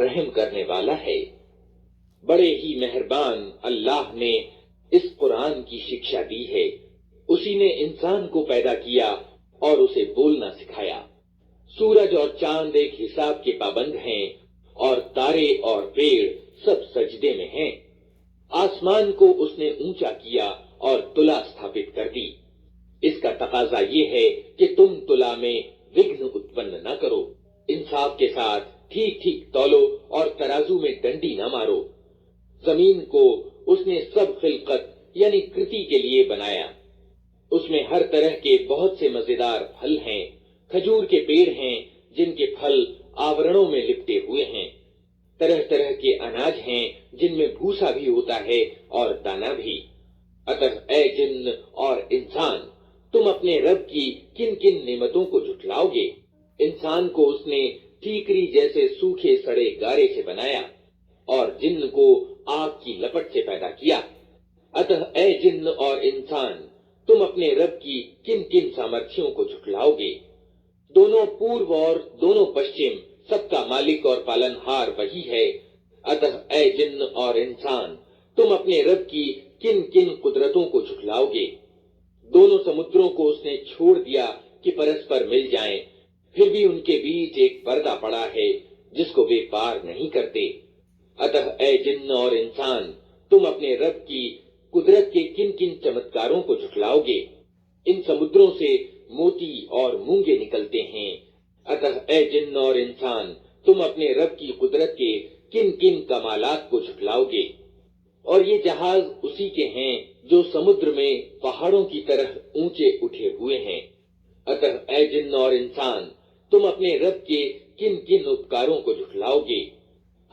رحم کرنے والا ہے۔ بڑے ہی مہربان اللہ نے اس قرآن کی شکشا دی ہے۔ اسی نے انسان کو پیدا کیا اور اسے بولنا سکھایا۔ سورج اور چاند ایک حساب کے پابند ہیں اور تارے اور پیڑ سب سجدے میں ہیں۔ آسمان کو اس نے اونچا کیا اور تلا استھاپت کر دی۔ اس کا تقاضا یہ ہے کہ تم تلا میں وگھن اتپن نہ کرو، انصاف کے ساتھ ٹھیک ٹھیک تولو اور ترازو میں ڈنڈی نہ مارو۔ زمین کو اس نے سب خلقت یعنی کرتی کے لیے بنایا۔ اس میں ہر طرح کے بہت سے مزیدار پھل ہیں، کھجور کے پیڑ ہیں جن کے پھل آورنوں میں لپٹے ہوئے ہیں، طرح طرح کے اناج ہیں جن میں بھوسا بھی ہوتا ہے اور دانا بھی۔ اتہ اے جن اور انسان، تم اپنے رب کی کن کن نعمتوں کو جھٹلاؤ گے؟ انسان کو اس نے ٹھیکری جیسے سوکھے سڑے گارے سے بنایا اور جن کو آگ کی لپٹ سے پیدا کیا۔ اتہ اے جن اور انسان، تم اپنے رب کی کن کن سامرتھیوں کو جھٹلاؤ گے؟ دونوں پورو اور دونوں پشچم سب کا مالک اور پالنہار وہی ہے۔ اتہ اے جن اور انسان، تم اپنے رب کی کن کن قدرتوں کو جھٹلاؤ گے؟ دونوں سمندروں کو اس نے چھوڑ دیا کہ پرسپر مل جائیں، پھر بھی ان کے بیچ ایک پردہ پڑا ہے جس کو وہ پار نہیں کرتے۔ اتہ اے جن اور انسان، تم اپنے رب کی قدرت کے کن کن چمتکاروں کو جھٹلاؤ گے؟ ان سمندروں سے موتی اور مونگے نکلتے ہیں۔ اتہ اے جن اور انسان، تم اپنے رب کی قدرت کے کن کن کمالات کو جھٹلاؤ گے؟ اور یہ جہاز اسی کے ہیں جو سمندر میں پہاڑوں کی طرح اونچے اٹھے ہوئے ہیں۔ اتہ اے جن اور انسان، تم اپنے رب کے کن کن اپکاروں کو جھٹلاؤ گے؟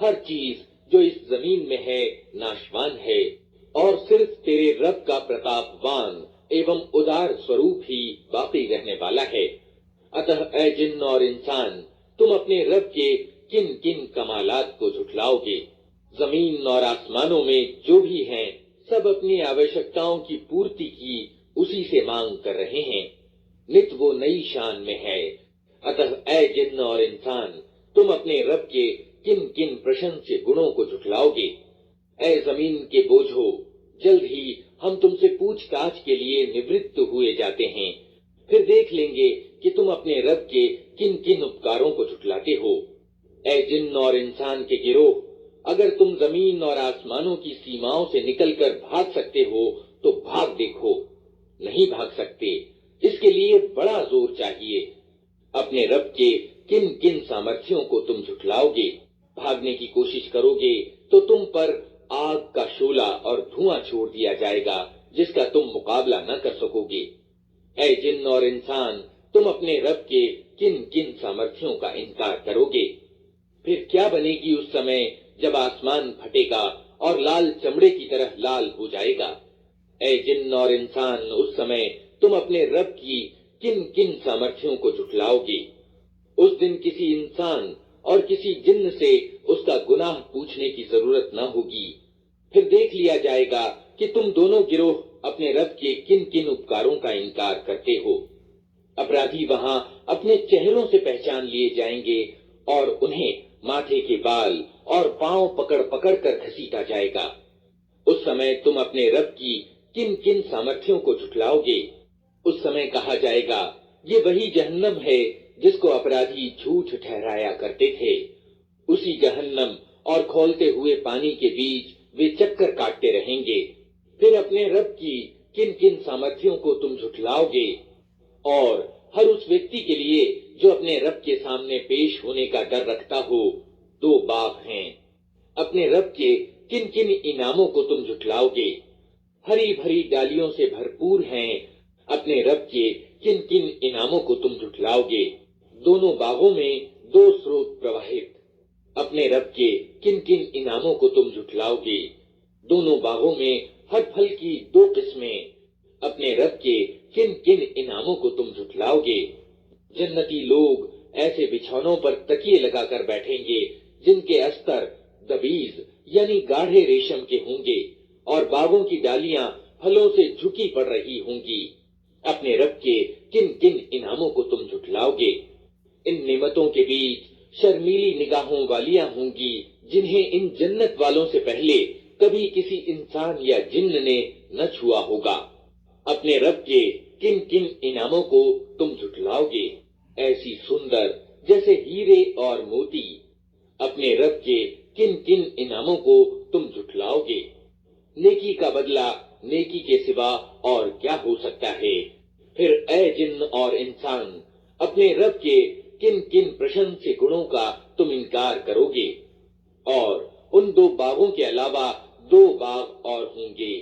ہر چیز جو اس زمین میں ہے ناشوان ہے اور صرف تیرے رب کا پرتاپوان ایوم ادار سوروپ ہی باقی رہنے والا ہے۔ اتہ اے جن اور انسان، تم اپنے رب کے کن کن کمالات کو جھٹلاؤ گے؟ زمین اور آسمانوں میں جو بھی ہیں سب اپنی آوشکتاؤں کی پورتی کی اسی سے مانگ کر رہے ہیں، نت وہ نئی شان میں ہے۔ اتہ اے جن اور انسان، تم اپنے رب کے کن کن پرشنسیہ گنوں کو جھٹلاؤ گے؟ اے زمین کے بوجھو، جلد ہی ہم تم سے پوچھ تاچھ کے لیے نورت ہوئے جاتے ہیں، پھر دیکھ لیں گے کہ تم اپنے رب کے کن کن اپکاروں کو جھٹلاتے ہو۔ اے جن اور انسان کے گروہ، اگر تم زمین اور آسمانوں کی سیماؤں سے نکل کر بھاگ سکتے ہو تو بھاگ دیکھو، نہیں بھاگ سکتے، اس کے لیے بڑا زور چاہیے۔ اپنے رب کے کن کن سامرتھیوں کو تم جھٹلاؤ گے؟ بھاگنے کی کوشش کرو گے تو تم پر آگ کا شعلہ اور دھواں چھوڑ دیا جائے گا جس کا تم مقابلہ نہ کر سکو گے۔ اے جن اور انسان، تم اپنے رب کے کن کن سامرتھیوں کا انکار کرو گے؟ پھر کیا بنے گی اس سمے جب آسمان پھٹے گا اور لال چمڑے کی طرح لال ہو جائے گا؟ اے جن اور انسان، اس سمے تم اپنے رب کی کن کن سامرتھیوں کو جھٹلاؤ گے؟ اس دن کسی انسان اور کسی جن سے اس کا گناہ پوچھنے کی ضرورت نہ ہوگی، پھر دیکھ لیا جائے گا کہ تم دونوں گروہ اپنے رب کے کن کن اپکاروں کا انکار کرتے ہو۔ اپرادھی وہاں اپنے چہروں سے پہچان لیے جائیں گے اور انہیں ماتھے کے بال اور پاؤں پکڑ پکڑ کر گھسیٹا جائے گا۔ اس سمے تم اپنے رب کی کن کن سامرتھیوں کو جھٹلاؤ گے؟ اس سمے کہا جائے گا، یہ وہی جہنم ہے جس کو اپرادھی جھوٹ ٹھہرایا کرتے تھے۔ اسی جہنم اور کھولتے ہوئے پانی کے بیچ وہ چکر کاٹتے رہیں گے۔ پھر اپنے رب کی کن کن سامرتھیوں کو تم جھٹلاؤ گے؟ اور ہر اس ویکتی کے لیے جو اپنے رب کے سامنے پیش ہونے کا ڈر رکھتا ہو دو باغ ہیں۔ اپنے رب کے کن کن انعاموں کو تم جھٹلاؤ گے؟ ہری بھری ڈالیوں سے بھرپور ہیں۔ اپنے رب کے کن کن انعاموں کو تم جھٹلاؤ گے؟ دونوں باغوں میں دو سروت پرواہت۔ اپنے رب کے کن کن انعاموں کو تم جھٹلاؤ گے؟ دونوں باغوں میں ہر پھل کی دو قسمیں۔ اپنے رب کے کن کن انعاموں کو تم جھٹلاؤ گے؟ جنتی لوگ ایسے بچھونوں پر تکیے لگا کر بیٹھیں گے جن کے استر دبیز یعنی گاڑھے ریشم کے ہوں گے اور باغوں کی ڈالیاں پھلوں سے جھکی پڑ رہی ہوں گی۔ اپنے رب کے کن کن انعاموں کو تم جھٹلاؤ گے؟ ان نعمتوں کے بیچ शर्मीली निगाहों वालियां होंगी जिन्हें इन जन्नत वालों से पहले कभी किसी इंसान या जिन्न ने न छुआ होगा। अपने रब के किन किन इनामों को तुम झुठलाओगे, ऐसी सुंदर जैसे हीरे और मोती। अपने रब के किन किन इनामों को तुम झुठलाओगे। नेकी का बदला नेकी के सिवा और क्या हो सकता है। फिर ऐ जिन्न और इंसान, अपने रब के किन किन प्रशंस्य गुणों का तुम इनकार करोगे। और उन 2 बागों के अलावा 2 बाग और होंगे।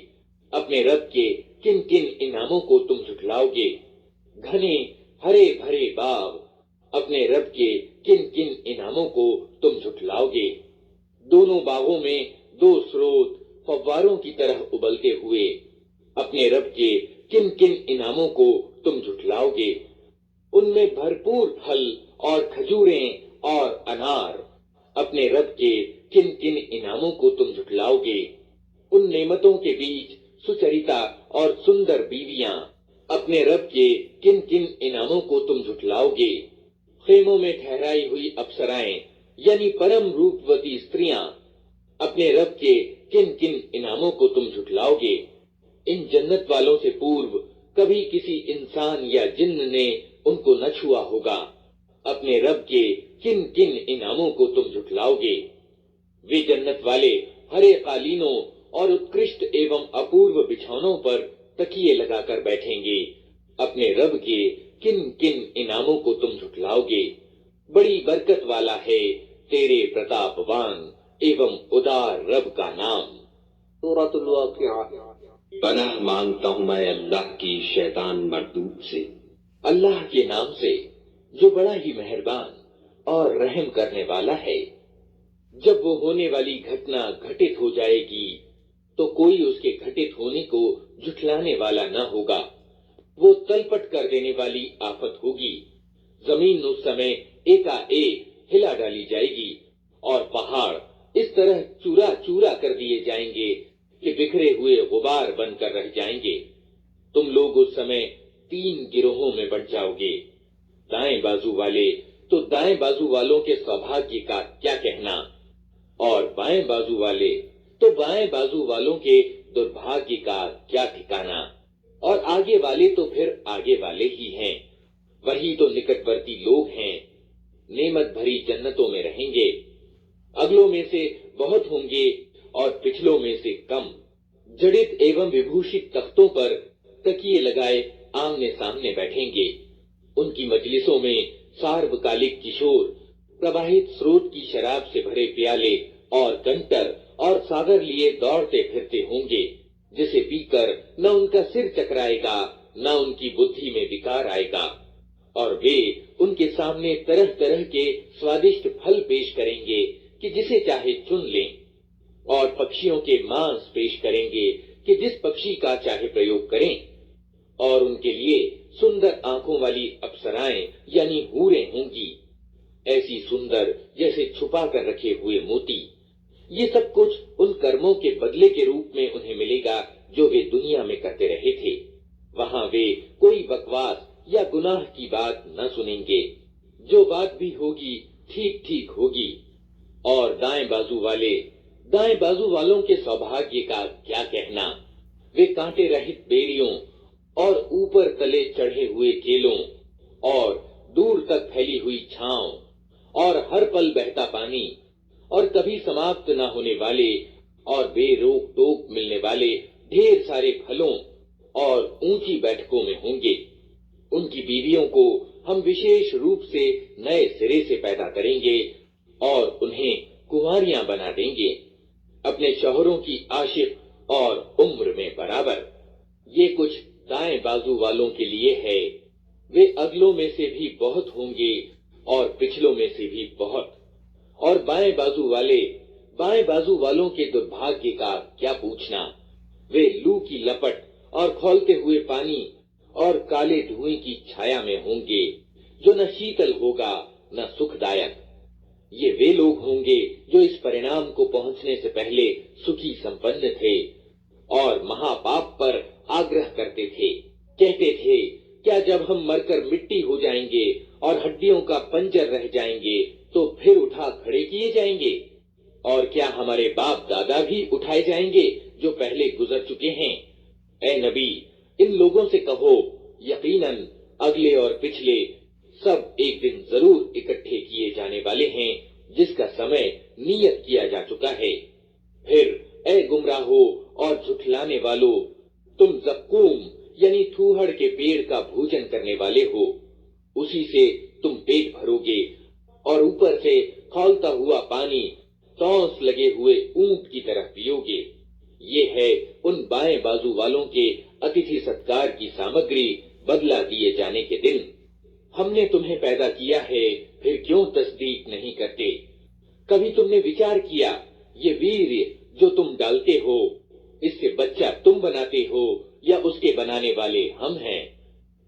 अपने रब के किन किन इनामों को तुम झुठलाओगे। घने हरे भरे बाग, अपने रब के किन किन इनामों को तुम झुठलाओगे। दोनों बागों में 2 स्रोत फव्वारों की तरह उबलते हुए, अपने रब के किन किन इनामों को तुम झुठलाओगे। उनमें भरपूर फल और खजूरें और अनार, अपने रब के किन किन इनामों को तुम झुठलाओगे। उन नेमतों के बीच सुचरिता और सुंदर बीवियां, अपने रब के किन किन इनामों को तुम झुठलाओगे। खेमों में ठहराई हुई अप्सराएं यानी परम रूपवती स्त्रियां, अपने रब के किन किन इनामों को तुम झुठलाओगे। इन जन्नत वालों से पूर्व कभी किसी इंसान या जिन्न ने उनको न छुआ होगा। अपने रब के किन किन इनामों को तुम झुठलाओगे। वे जन्नत वाले हरे कालीनों और उत्कृष्ट एवं अपूर्व बिछौनों पर तकिए लगाकर बैठेंगे। अपने रब के किन किन इनामों को तुम झुठलाओगे। बड़ी बरकत वाला है तेरे प्रतापवान एवं उदार रब का नाम। सूरतुल वाक़िआ। पनाह मांगता हूँ मैं अल्लाह की शैतान मरदूद से। अल्लाह के नाम से जो बड़ा ही मेहरबान और रहम करने वाला है। जब वो होने वाली घटना घटित हो जाएगी तो कोई उसके घटित होने को झुठलाने वाला न होगा। वो तलपट कर देने वाली आफत होगी। जमीन उस समय एकाएक हिला डाली जाएगी और पहाड़ इस तरह चूरा चूरा कर दिए जाएंगे कि बिखरे हुए गुबार बनकर रह जाएंगे। तुम लोग उस समय 3 गिरोहों में बंट जाओगे। दाएं बाजू वाले तो दाएं बाजू वालों के सौभाग्य का क्या कहना, और बाएं बाजू वाले तो बाएं बाजू वालों के दुर्भाग्य का क्या ठिकाना। और आगे वाले तो फिर आगे वाले ही हैं। वही तो निकटवर्ती लोग हैं। नेमत भरी जन्नतों में रहेंगे। अगलों में से बहुत होंगे और पिछलों में से कम। जड़ित एवं विभूषित तख्तों पर तकिए लगाए आमने सामने बैठेंगे। उनकी मजलिसों में सार्वकालिक किशोर प्रवाहित स्रोत की शराब से भरे प्याले और कंटर और सागर लिए दौड़ते फिरते होंगे, जिसे पीकर न उनका सिर चकराएगा न उनकी बुद्धि में विकार आएगा। और वे उनके सामने तरह तरह के स्वादिष्ट फल पेश करेंगे कि जिसे चाहे चुन लें, और पक्षियों के मांस पेश करेंगे कि जिस पक्षी का चाहे प्रयोग करें। और उनके लिए सुंदर आंखों वाली अप्सराएं यानी हूरें होंगी, ऐसी सुंदर जैसे छुपा कर रखे हुए मोती। ये सब कुछ उन कर्मों के बदले के रूप में उन्हें मिलेगा जो वे दुनिया में करते रहे थे। वहां वे कोई बकवास या गुनाह की बात न सुनेंगे। जो बात भी होगी ठीक ठीक होगी। और दाएं बाजू वालों के सौभाग्य का क्या कहना। वे कांटे रहित बेड़ियों और ऊपर तले चढ़े हुए केलों और दूर तक फैली हुई छांव और हर पल बहता पानी और कभी समाप्त न होने वाले और बेरोक टोक मिलने वाले ढेर सारे फलों और ऊंची बैठकों में होंगे। उनकी बीवियों को हम विशेष रूप से नए सिरे से पैदा करेंगे और उन्हें कुंवारियां बना देंगे, अपने शौहरों की आशिक और उम्र में बराबर। ये कुछ दाएं बाजू वालों के लिए है। वे अगलों में से भी बहुत होंगे और पिछलों में से भी बहुत। और बाएं बाजू वालों के दुर्भाग्य का क्या पूछना। वे लू की लपट और खौलते हुए पानी और काले धुएं की छाया में होंगे, जो न शीतल होगा न सुखदायक। ये वे लोग होंगे जो इस परिणाम को पहुंचने से पहले सुखी संपन्न थे और महापाप पर आग्रह करते थे। कहते थे, क्या जब हम मरकर मिट्टी हो जाएंगे और हड्डियों का पंजर रह जाएंगे तो फिर उठा खड़े किए जाएंगे, और क्या हमारे बाप दादा भी उठाए जाएंगे जो पहले गुजर चुके हैं? ए नबी, इन लोगों से कहो, यकीनन अगले और पिछले सब एक दिन जरूर इकट्ठे किए जाने वाले हैं, जिसका समय नियत किया जा चुका है। फिर ए गुमराहो और झुठलाने वालों, तुम जक्कूम यानी थूहड़ के पेड़ का भोजन करने वाले हो, उसी से तुम पेट भरोगे और ऊपर से खौलता हुआ पानी तौंस लगे हुए ऊंट की तरह पियोगे। ये है उन बाएं बाजू वालों के अतिथि सत्कार की सामग्री बदला दिए जाने के दिन। हमने तुम्हें पैदा किया है, फिर क्यों तस्दीक नहीं करते? कभी तुमने विचार किया, ये वीर्य जो तुम डालते हो, इससे बच्चा तुम बनाते हो या उसके बनाने वाले हम हैं?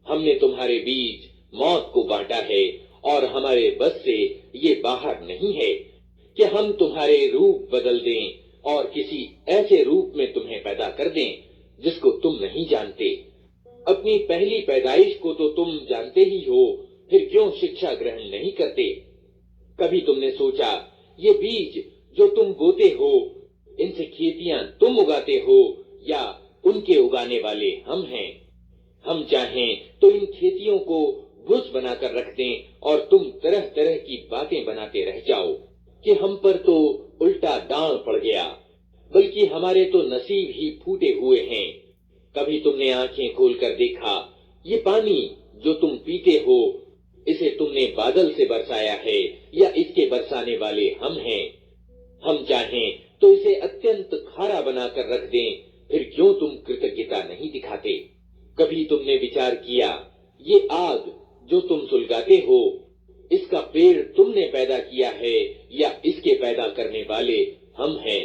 हमने तुम्हारे बीच मौत को बांटा है और हमारे बस से ये बाहर नहीं है कि हम तुम्हारे रूप बदल दें और किसी ऐसे रूप में तुम्हें पैदा कर दें जिसको तुम नहीं जानते। अपनी पहली पैदाइश को तो तुम जानते ही हो, फिर क्यों शिक्षा ग्रहण नहीं करते? कभी तुमने सोचा, ये बीज जो तुम बोते हो, इनसे खेतियां तुम उगाते हो या उनके उगाने वाले हम हैं? हम चाहें तो इन खेतियों को भुज बनाकर रख दें और तुम तरह तरह की बातें बनाते रह जाओ कि हम पर तो उल्टा दांव पड़ गया, बल्कि हमारे तो नसीब ही फूटे हुए हैं। कभी तुमने आंखें खोलकर देखा, ये पानी जो तुम पीते हो, इसे तुमने बादल से बरसाया है या इसके बरसाने वाले हम हैं? हम चाहें तो इसे अत्यंत खारा बनाकर रख दें, फिर क्यों तुम कृतज्ञता नहीं दिखाते? कभी तुमने विचार किया, ये आग जो तुम सुलगाते हो, इसका पेड़ तुमने पैदा किया है या इसके पैदा करने वाले हम हैं?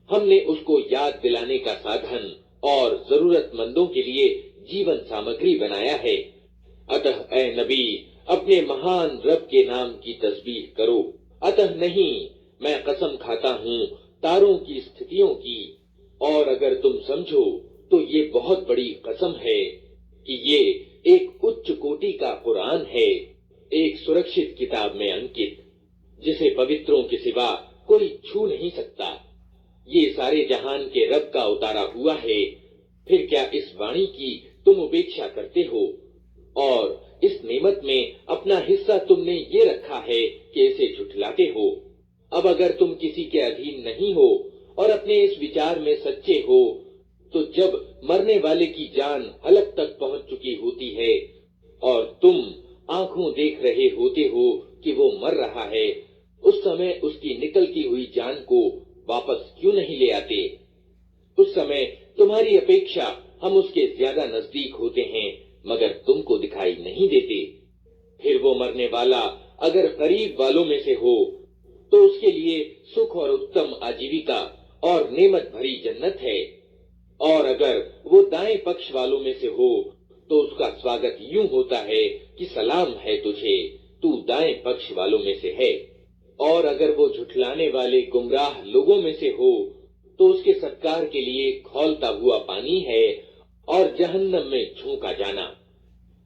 हमने उसको याद दिलाने का साधन और जरूरतमंदों के लिए जीवन सामग्री बनाया है। अतः ए नबी, अपने महान रब के नाम की तस्बीह करो। अतः नहीं, मैं कसम खाता हूँ तारों की स्थितियों की, और अगर तुम समझो तो ये बहुत बड़ी कसम है कि ये एक उच्च कोटि का कुरान है, एक सुरक्षित किताब में अंकित, जिसे पवित्रों के सिवा कोई छू नहीं सकता। ये सारे जहान के रब का उतारा हुआ है, फिर क्या इस वाणी की तुम उपेक्षा करते हो? और इस नेमत में अपना हिस्सा तुमने ये रखा है कि इसे झुठलाते हो। अब अगर तुम किसी के अधीन नहीं हो और अपने इस विचार में सच्चे हो, तो जब मरने वाले की जान हलक तक पहुंच चुकी होती है और तुम आंखों देख रहे होते हो कि वो मर रहा है, उस समय उसकी निकलती हुई जान को वापस क्यों नहीं ले आते? उस समय तुम्हारी अपेक्षा हम उसके ज्यादा नजदीक होते हैं, मगर तुमको दिखाई नहीं देते। फिर वो मरने वाला अगर करीब वालों में से हो तो उसके लिए सुख और उत्तम आजीविका और नेमत भरी जन्नत है, और अगर वो दाएं पक्ष वालों में से हो तो उसका स्वागत यूं होता है कि सलाम है तुझे, तू दाएं पक्ष वालों में से है। और अगर वो झुठलाने वाले गुमराह लोगों में से हो तो उसके सत्कार के लिए खौलता हुआ पानी है और जहन्नम में झोंका जाना।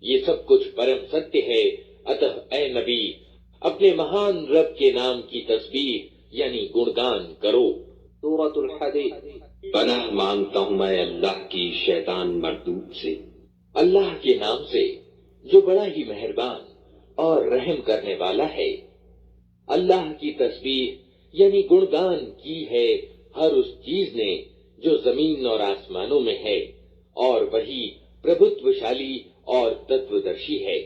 ये सब कुछ परम सत्य है। अतः ए नबी, अपने महान रब के नाम की तस्बीह यानी गुणगान करो। सूरतुल हदीद। पनाह मांगता हूँ मैं अल्लाह की शैतान मरदूद से, अल्लाह के नाम से जो बड़ा ही मेहरबान और रहम करने वाला है। अल्लाह की तस्बीह यानी गुणगान की है हर उस चीज ने जो जमीन और आसमानों में है, और वही प्रभुत्वशाली और तत्वदर्शी है।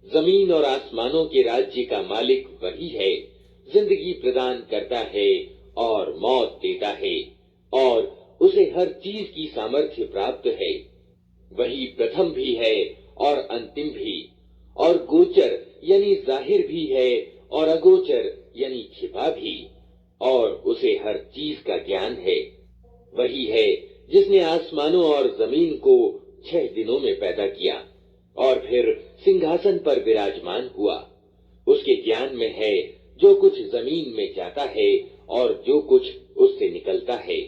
जमीन और आसमानों के राज्य का मालिक वही है, जिंदगी प्रदान करता है और मौत देता है, और उसे हर चीज की सामर्थ्य प्राप्त है। वही प्रथम भी है और अंतिम भी, और गोचर यानी जाहिर भी है और अगोचर यानी छिपा भी, और उसे हर चीज का ज्ञान है। वही है जिसने आसमानों और जमीन को 6 दिनों में पैदा किया और फिर सिंहासन पर विराजमान हुआ। उसके ज्ञान में है जो कुछ जमीन में जाता है और जो कुछ उससे निकलता है,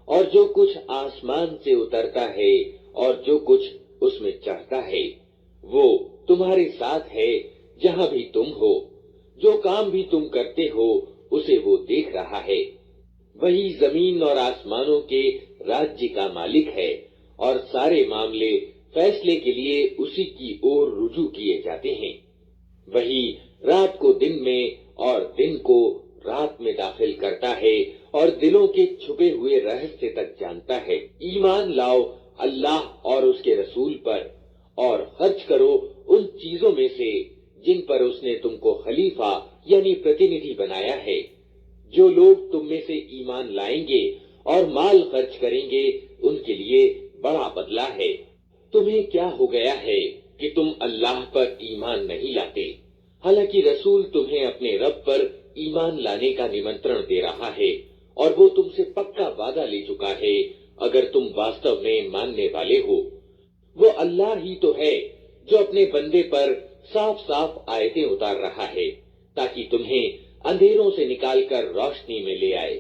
और जो कुछ आसमान से उतरता है और जो कुछ उसमें चढ़ता है। वो तुम्हारे साथ है जहाँ भी तुम हो। जो काम भी तुम رہا ہے۔ وہی زمین اور آسمانوں کے راجیہ کا مالک ہے اور سارے معاملے فیصلے کے لیے اسی کی اور رجوع کیے جاتے ہیں۔ وہی رات کو دن میں اور دن کو رات میں داخل کرتا ہے اور دلوں کے چھپے ہوئے رہسیہ تک جانتا ہے۔ ایمان لاؤ اللہ اور اس کے رسول پر اور خرچ کرو ان چیزوں میں سے جن پر اس نے تم کو خلیفہ یعنی پرتیندھی بنایا ہے۔ جو لوگ تم میں سے ایمان لائیں گے اور مال خرچ کریں گے ان کے لیے بڑا بدلہ ہے۔ تمہیں کیا ہو گیا ہے کہ تم اللہ پر ایمان نہیں لاتے، حالانکہ رسول تمہیں اپنے رب پر ایمان لانے کا نمنترن دے رہا ہے اور وہ تم سے پکا وعدہ لے چکا ہے اگر تم واستو میں ماننے والے ہو۔ وہ اللہ ہی تو ہے جو اپنے بندے پر صاف صاف آیتیں اتار رہا ہے تاکہ تمہیں اندھیروں سے نکال کر روشنی میں لے آئے،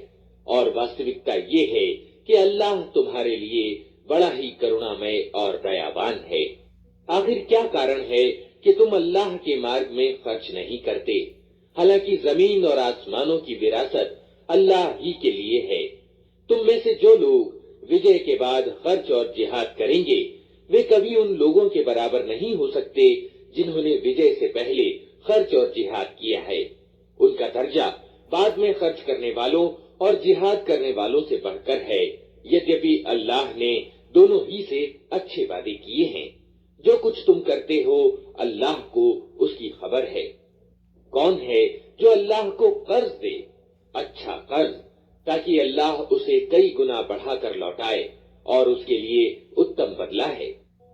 اور واستوکتا یہ ہے کہ اللہ تمہارے لیے بڑا ہی کرونامے اور دیابان ہے۔ آخر کیا کارن ہے کہ تم اللہ کے مارگ میں خرچ نہیں کرتے، حالانکہ زمین اور آسمانوں کی وراثت اللہ ہی کے لیے ہے۔ تم میں سے جو لوگ وجے کے بعد خرچ اور جہاد کریں گے وہ کبھی ان لوگوں کے برابر نہیں ہو سکتے جنہوں نے وجے سے پہلے خرچ اور جہاد کیا ہے۔ ان کا درجہ بعد میں خرچ کرنے والوں اور جہاد کرنے والوں سے بڑھ کر ہے، یدیپی اللہ نے دونوں ہی سے اچھے وعدے کیے ہیں۔ جو کچھ تم کرتے ہو اللہ کو اس کی خبر ہے۔ کون ہے جو اللہ کو قرض دے، اچھا قرض، تاکہ اللہ اسے کئی گنا بڑھا کر لوٹائے، اور اس کے لیے اتم بدلہ ہے۔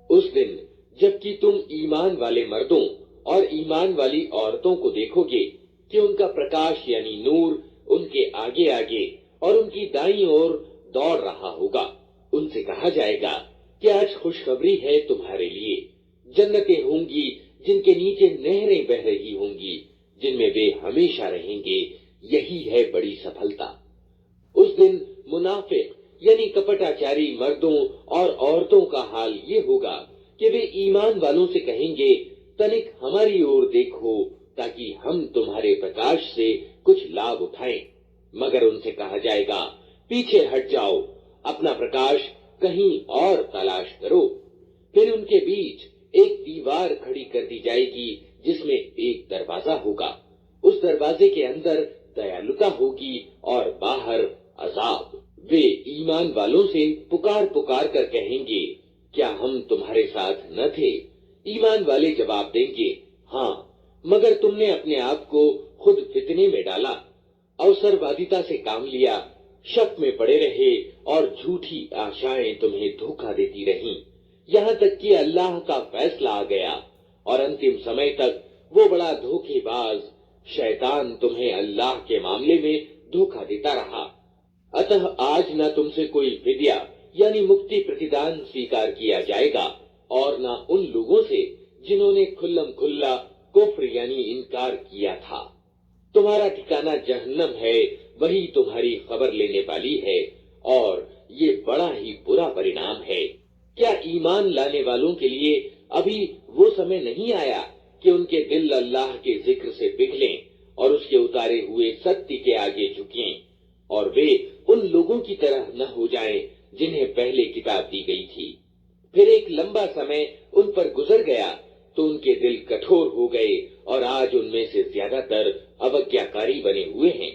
اس دن جبکہ تم ایمان والے مردوں اور ایمان والی عورتوں کو دیکھو گے کہ ان کا پرکاش یعنی نور ان کے آگے آگے اور ان کی دائیں اور دوڑ رہا ہوگا، ان سے کہا جائے گا کہ آج خوشخبری ہے تمہارے لیے، جنتیں ہوں گی جن کے نیچے نہریں بہ رہی ہوں گی، جن میں وہ ہمیشہ رہیں گے، یہی ہے بڑی سفلتا۔ اس دن منافق یعنی کپٹاچاری مردوں اور عورتوں کا حال یہ ہوگا کہ وہ ایمان والوں سے کہیں گے تنک ہماری اور دیکھو تاکہ ہم تمہارے پرکاش سے کچھ لابھ اٹھائیں، مگر ان سے کہا جائے گا پیچھے ہٹ جاؤ، اپنا پرکاش کہیں اور تلاش کرو۔ پھر ان کے بیچ ایک دیوار کھڑی کر دی جائے گی جس میں ایک دروازہ ہوگا، اس دروازے کے اندر دیالوتا ہوگی اور باہر عذاب۔ وہ ایمان والوں سے پکار پکار کر کہیں گے کیا ہم تمہارے ساتھ نہ تھے؟ ایمان والے جواب دیں گے ہاں، مگر تم نے اپنے آپ کو خود فتنے میں ڈالا، اوسروادیتا سے کام لیا، شک میں پڑے رہے اور جھوٹی آشائیں تمہیں دھوکہ دیتی رہیں، یہاں تک کہ اللہ کا فیصلہ آ گیا اور انتم سمے تک وہ بڑا دھوکے باز شیطان تمہیں اللہ کے معاملے میں دھوکہ دیتا رہا۔ اتہ آج نہ تم سے کوئی فدیہ یعنی مکتی پرتیدان سویکار کیا جائے گا، اور نہ ان لوگوں سے جنہوں نے کھلم کھلا کفر یعنی انکار کیا تھا۔ تمہارا ٹھکانہ جہنم ہے، وہی تمہاری خبر لینے والی ہے، اور یہ بڑا ہی برا پرینام ہے۔ کیا ایمان لانے والوں کے لیے ابھی وہ سمے نہیں آیا کہ ان کے دل اللہ کے ذکر سے پگھلیں اور اس کے اتارے ہوئے ستیہ کے آگے جھکیں، اور وہ ان لوگوں کی طرح نہ ہو جائیں جنہیں پہلے کتاب دی گئی تھی؟ پھر ایک لمبا سمے ان پر گزر گیا تو ان کے دل کٹھور ہو گئے اور آج ان میں سے زیادہ تر اوگیاکاری بنے ہوئے ہیں۔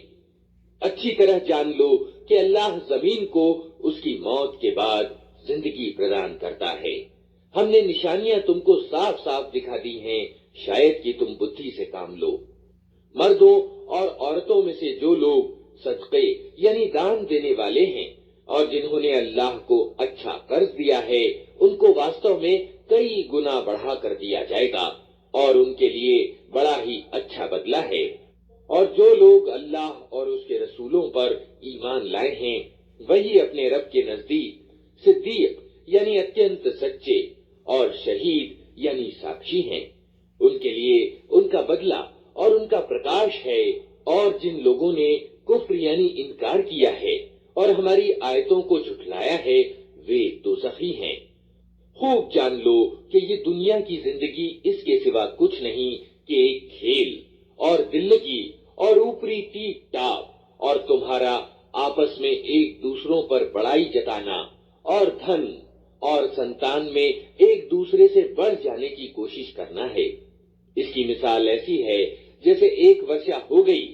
اچھی طرح جان لو کہ اللہ زمین کو اس کی موت کے بعد زندگی پردان کرتا ہے۔ ہم نے نشانیاں تم کو صاف صاف دکھا دی ہیں، شاید کہ تم بدھی سے کام لو۔ مردوں اور عورتوں میں سے جو لوگ صدقے یعنی دان دینے والے ہیں اور جنہوں نے اللہ کو اچھا قرض دیا ہے ان کو واستو میں کئی گنا بڑھا کر دیا جائے گا اور ان کے لیے بڑا ہی اچھا بدلہ ہے۔ اور جو لوگ اللہ اور اس کے رسولوں پر ایمان لائے ہیں وہی اپنے رب کے نزدیک صدیق یعنی اتینت سچے اور شہید یعنی ساکشی ہیں، ان کے لیے ان کا بدلہ اور ان کا پرکاش ہے۔ اور جن لوگوں نے کفر یعنی انکار کیا ہے اور ہماری آیتوں کو جھٹلایا ہے وہ دوزخی ہیں۔ خوب جان لو کہ یہ دنیا کی زندگی اس کے سوا کچھ نہیں کہ ایک کھیل اور دلگی اور اوپری ٹیپ ٹاپ اور تمہارا آپس میں ایک دوسروں پر بڑائی جتانا اور دھن اور संतान में एक दूसरे से बढ़ जाने की कोशिश करना है। इसकी मिसाल ऐसी है जैसे एक वर्षा हो गई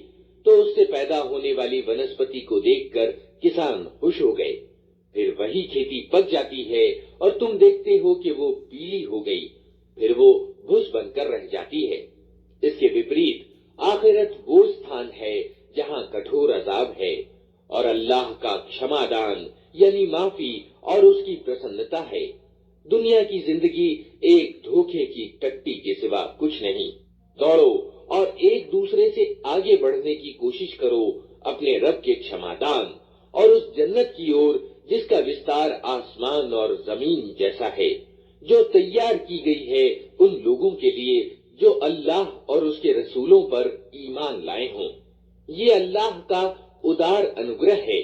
तो उससे पैदा होने वाली वनस्पति को देखकर किसान खुश हो गए, फिर वही खेती पक जाती है और तुम देखते हो कि वो पीली हो गई, फिर वो भुस बनकर रह जाती है। इसके विपरीत आखिरत वो स्थान है जहां कठोर अजाब है और अल्लाह का क्षमादान यानी माफी और उसकी प्रसन्नता है। दुनिया की जिंदगी एक धोखे की टट्टी के सिवा कुछ नहीं। दौड़ो और एक दूसरे से आगे बढ़ने की कोशिश करो अपने रब के क्षमादान और उस जन्नत की ओर जिसका विस्तार आसमान और जमीन जैसा है, जो तैयार की गई है उन लोगों के लिए जो अल्लाह और उसके रसूलों पर ईमान लाए हों। ये अल्लाह का उदार अनुग्रह है,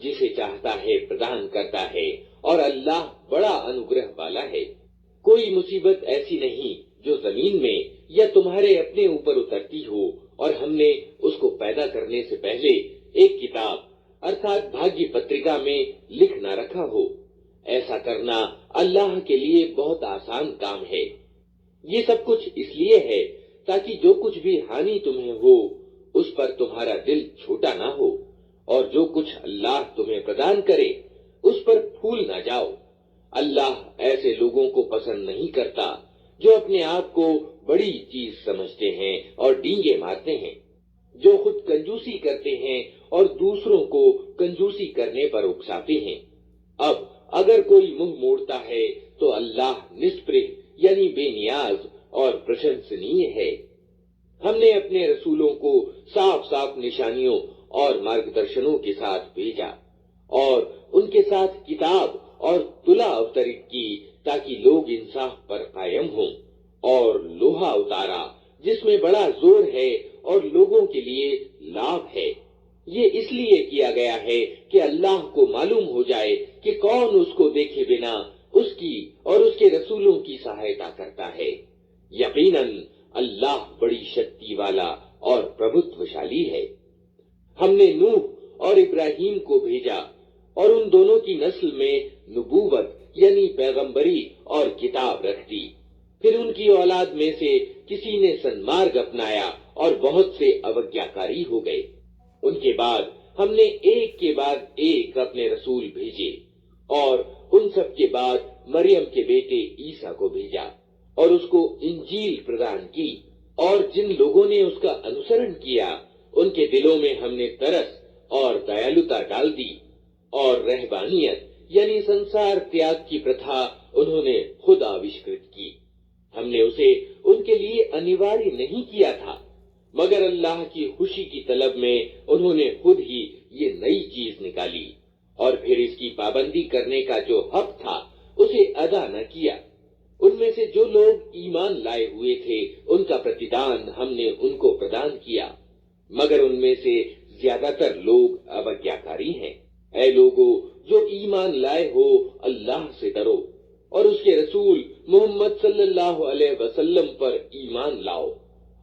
जिसे चाहता है प्रदान करता है और अल्लाह बड़ा अनुग्रह वाला है। कोई मुसीबत ऐसी नहीं जो जमीन में या तुम्हारे अपने ऊपर उतरती हो और हमने उसको पैदा करने से पहले एक किताब अर्थात भाग्य पत्रिका में लिख न रखा हो। ऐसा करना अल्लाह के लिए बहुत आसान काम है। ये सब कुछ इसलिए है ताकि जो कुछ भी हानि तुम्हें हो उस पर तुम्हारा दिल छोटा ना हो और जो कुछ अल्लाह तुम्हें प्रदान करे उस पर फूल ना जाओ। अल्लाह ऐसे लोगों को पसंद नहीं करता जो अपने आप को बड़ी चीज समझते हैं और डींगे मारते हैं, जो खुद कंजूसी करते हैं और दूसरों को कंजूसी करने पर उकसाते हैं। अब अगर कोई मुंह मोड़ता है तो अल्लाह निष्प्रह यानी बेनियाज और प्रशंसनीय है। हमने अपने रसूलों को साफ साफ निशानियों और मार्गदर्शनों के साथ भेजा और उनके साथ किताब और तुला अवतरित की ताकि लोग इंसाफ पर कायम हों, और लोहा उतारा जिसमें बड़ा जोर है और लोगों के लिए लाभ है। ये इसलिए किया गया है कि अल्लाह को मालूम हो जाए कि कौन उसको देखे बिना उसकी और उसके रसूलों की सहायता करता है। यकीनन अल्लाह बड़ी शक्ति वाला और प्रभुत्वशाली है। हमने नूह और इब्राहिम को भेजा और उन दोनों की नस्ल में नबूवत यानी पैगंबरी और किताब रख दी। फिर उनकी औलाद में से किसी ने सन्मार्ग अपनाया और बहुत से अवज्ञाकारी हो गए। उनके बाद हमने एक के बाद एक अपने रसूल भेजे और उन सब के बाद मरियम के बेटे ईसा को भेजा और उसको इंजील प्रदान की, और जिन लोगों ने उसका अनुसरण किया उनके दिलों में हमने तरस और दयालुता डाल दी, और रहबानियत यानी संसार त्याग की प्रथा उन्होंने खुद आविष्कृत की। हमने उसे उनके लिए अनिवार्य नहीं किया था, मगर अल्लाह की खुशी की तलब में उन्होंने खुद ही ये नई चीज निकाली और फिर इसकी पाबंदी करने का जो हक था उसे अदा न किया। उनमें से जो लोग ईमान लाए हुए थे उनका प्रतिदान हमने उनको प्रदान किया, मगर उनमें से ज्यादातर लोग अवज्ञाकारी हैं। ऐ लोगों जो ईमान लाए हो, अल्लाह से डरो और उसके रसूल मोहम्मद सल्लल्लाहु अलैहि वसल्लम पर ईमान लाओ।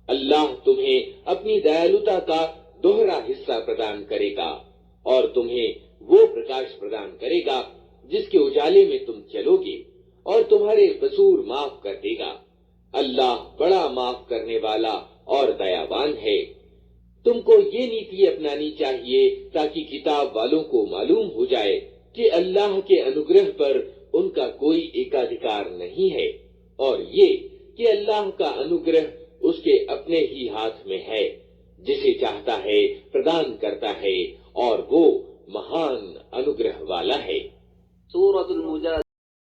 अल्लाह तुम्हें अपनी दयालुता का दोहरा हिस्सा प्रदान करेगा और तुम्हें वो प्रकाश प्रदान करेगा जिसके उजाले में तुम चलोगे और तुम्हारे कसूर माफ कर देगा। अल्लाह बड़ा माफ करने वाला और दयावान है। तुमको ये नीति अपनानी चाहिए ताकि किताब वालों को मालूम हो जाए कि अल्लाह के अनुग्रह पर उनका कोई एकाधिकार नहीं है, और ये कि अल्लाह का अनुग्रह उसके अपने ही हाथ में है, जिसे चाहता है प्रदान करता है, और वो महान अनुग्रह वाला है। सूरतुल मुजादिला।